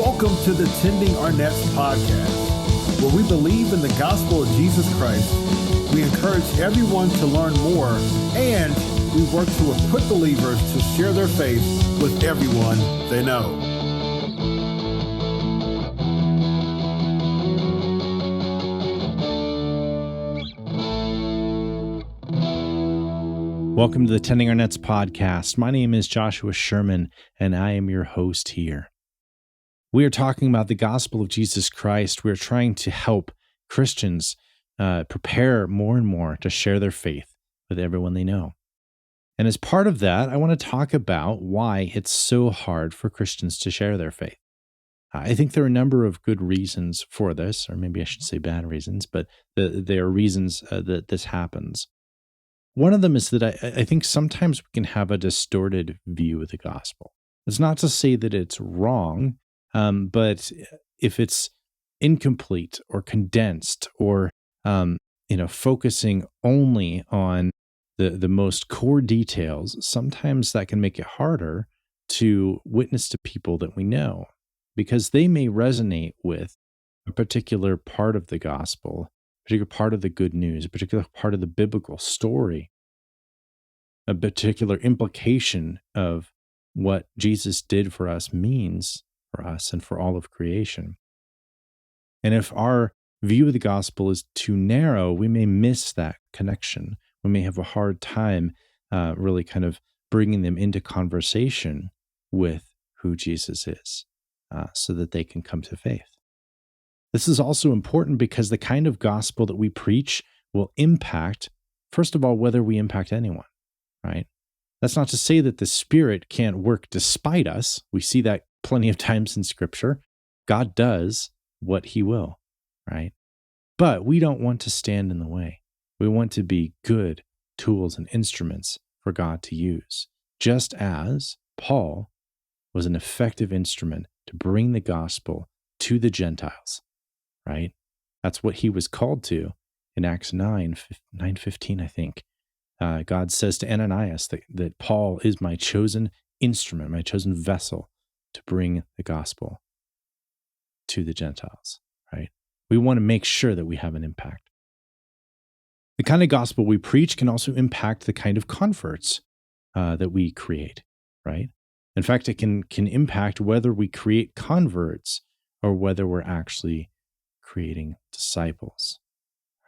Welcome to the Tending Our Nets podcast, where we believe in the gospel of Jesus Christ. We encourage everyone to learn more, and we work to equip believers to share their faith with everyone they know. Welcome to the Tending Our Nets podcast. My name is Joshua Sherman, and I am your host here. We are talking about the gospel of Jesus Christ. We are trying to help Christians prepare more and more to share their faith with everyone they know. And as part of that, I want to talk about why it's so hard for Christians to share their faith. I think there are a number of good reasons for this, or maybe I should say bad reasons, but there are reasons that this happens. One of them is that I think sometimes we can have a distorted view of the gospel. It's not to say that it's wrong, but if it's incomplete or condensed or focusing only on the most core details, sometimes that can make it harder to witness to people that we know, because they may resonate with a particular part of the gospel, a particular part of the good news, a particular part of the biblical story, a particular implication of what Jesus did for us means for us and for all of creation. And if our view of the gospel is too narrow, we may miss that connection. We may have a hard time really kind of bringing them into conversation with who Jesus is so that they can come to faith. This is also important because the kind of gospel that we preach will impact, first of all, whether we impact anyone, right? That's not to say that the Spirit can't work despite us. We see that plenty of times in Scripture. God does what He will, right? But we don't want to stand in the way. We want to be good tools and instruments for God to use, just as Paul was an effective instrument to bring the gospel to the Gentiles, right? That's what he was called to in Acts 9:15, I think. God says to Ananias that Paul is my chosen instrument, my chosen vessel to bring the gospel to the Gentiles, right? We want to make sure that we have an impact. The kind of gospel we preach can also impact the kind of converts that we create, right? In fact, it can impact whether we create converts or whether we're actually creating disciples,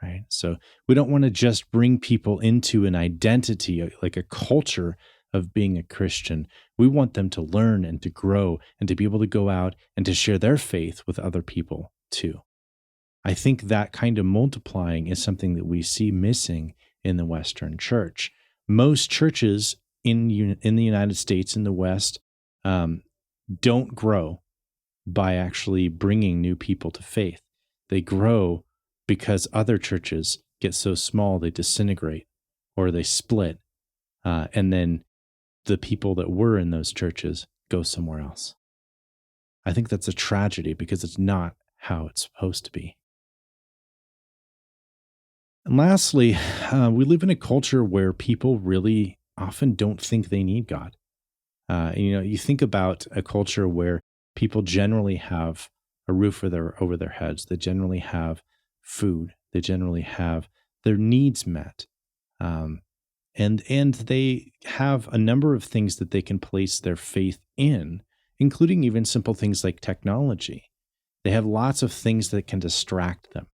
right? So we don't want to just bring people into an identity, like a culture of being a Christian. We want them to learn and to grow and to be able to go out and to share their faith with other people too. I think that kind of multiplying is something that we see missing in the Western church. Most churches in the United States, in the West, don't grow by actually bringing new people to faith. They grow because other churches get so small they disintegrate or they split, and then the people that were in those churches go somewhere else. I think that's a tragedy because it's not how it's supposed to be. And lastly, we live in a culture where people really often don't think they need God. You think about a culture where people generally have a roof over their heads. They generally have food. They generally have their needs met. And they have a number of things that they can place their faith in, including even simple things like technology. They have lots of things that can distract them.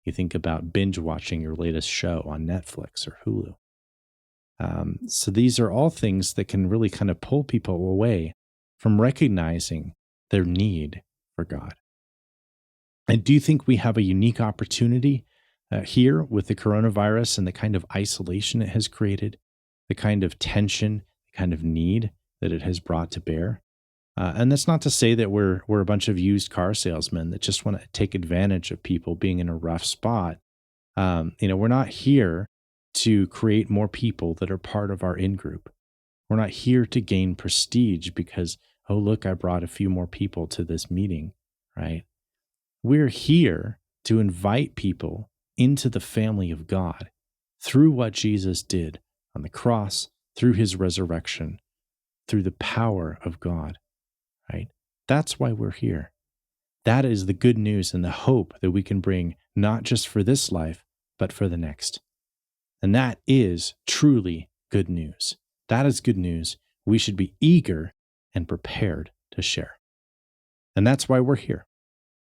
You think about binge watching your latest show on Netflix or Hulu. So these are all things that can really kind of pull people away from recognizing their need for God. I do think we have a unique opportunity here with the coronavirus and the kind of isolation it has created, the kind of tension, the kind of need that it has brought to bear. And that's not to say that we're a bunch of used car salesmen that just want to take advantage of people being in a rough spot. We're not here to create more people that are part of our in-group. We're not here to gain prestige because, oh, look, I brought a few more people to this meeting, right? We're here to invite people into the family of God through what Jesus did on the cross, through his resurrection, through the power of God, right? That's why we're here. That is the good news and the hope that we can bring, not just for this life, but for the next. And that is truly good news. That is good news we should be eager and prepared to share. And that's why we're here.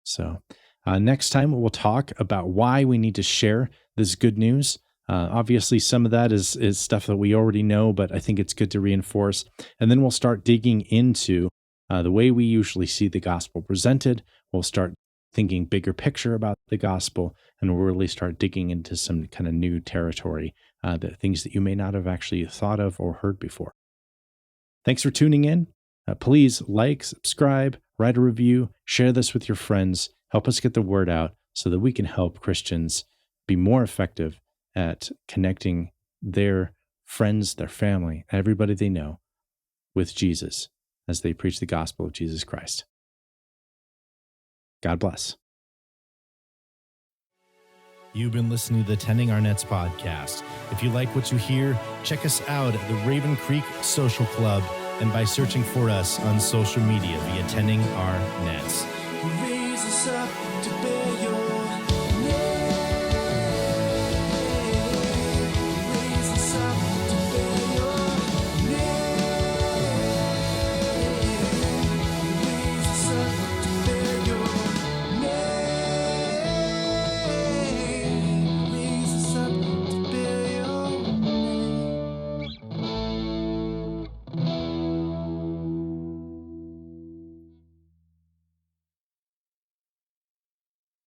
So next time we'll talk about why we need to share this good news. Obviously, some of that is stuff that we already know, but I think it's good to reinforce. And then we'll start digging into the way we usually see the gospel presented. We'll start thinking bigger picture about the gospel, and we'll really start digging into some kind of new territory, the things that you may not have actually thought of or heard before. Thanks for tuning in. Please like, subscribe, write a review, share this with your friends. Help us get the word out so that we can help Christians be more effective at connecting their friends, their family, everybody they know with Jesus as they preach the gospel of Jesus Christ. God bless. You've been listening to the Tending Our Nets podcast. If you like what you hear, check us out at the Raven Creek Social Club and by searching for us on social media via Tending Our Nets. Raise us up to